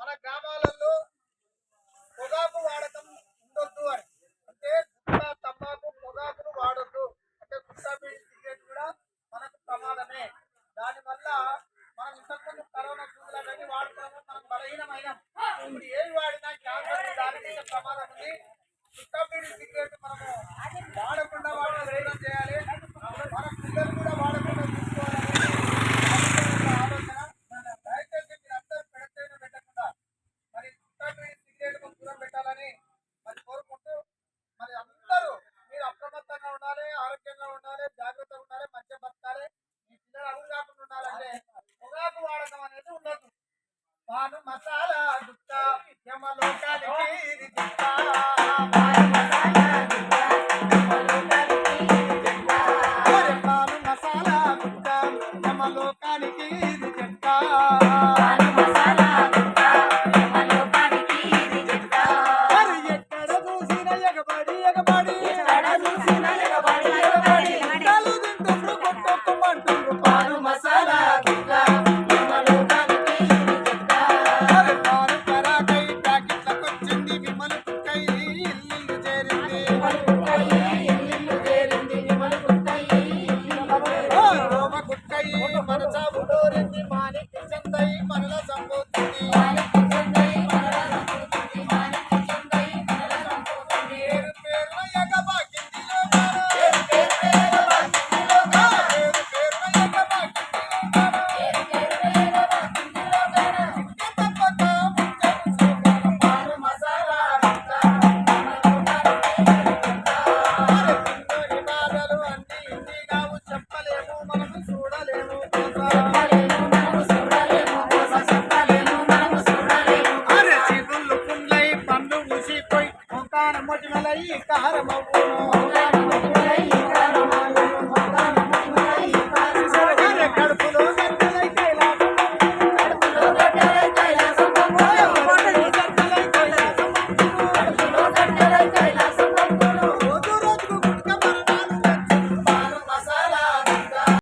మన గ్రామాలలో పొగాకు వాడకం ఉండొద్దు అని. అంటే గుట్కా, తంబాకు, పొగాకును వాడొద్దు. అంటే గుట్కా, బీడి, సిగరెట్ కూడా మనకు ప్రమాదమే. దానివల్ల మనం ఇంతకుముందు కరోనా సూదులు అవన్నీ వాడుతాము, మనం బలహీనమైనాం. ఇప్పుడు ఏవి వాడినా క్యాన్సర్ దానికి ప్రమాదం ఉంది. గుట్కా, బీడి, సిగరెట్ మనము వాడకుండా వాటిని దూరం చేయాలి. మన పిల్లలు కూడా వాడకుండా చూసుకోవాలని ఆలోచన. దయచేసి మీరందరూ పెడతేనే పెట్టకుండా మరి గుట్కా, బీడి, సిగరెట్ దూరం పెట్టాలని మరి కోరుకుంటూ మరి అందరూ మీరు అప్రమత్తంగా ఉండాలి, ఆరోగ్యంగా ఉండాలి, జాగ్రత్తగా ఉండాలి, మంచిగా బతకాలి. మీ పిల్లలు అడుగు కాకుండా ఉండాలంటే పొగాకు వాడకం అనేది ఉండదు. పాను మసాలా గుట్కా యమలోకానికి ఇది గుట్కా. పాను మసాలా గుట్కా యమలోకానికి ఇది గుట్కా. మరి ఎక్కడ చూసిన ఎగబడి ఎగబడి గుట్కాలు తింటుండ్రు, కొట్టుకోమంటుండ్రు. పాను మసాలా గుట్కా మరి పాను పరాకై ప్యాకెట్లకొచ్చింది, విమలు కుక్కై ఇల్లు చేరింది. రోమ గుక్కై మన చావు డోరింది, మానికి చందై మనల సంబోతుంది. పేరు పేరున ఎగబాకింది లోకాన. పేరు పేరున ఎగబాకింది లోకాన. ఇంక తప్పక ముంచను సోమన పాను మసాలా గుట్కా. మరి పిన్నోని బాధలు అన్నీ ఇన్ని కావు, చెప్పలేము మనము చూడలేము అరే చిగుళ్ళు పుండ్లై పండ్లు మూసిపోయి మొకాన మొటిమలై కారమవ్వును.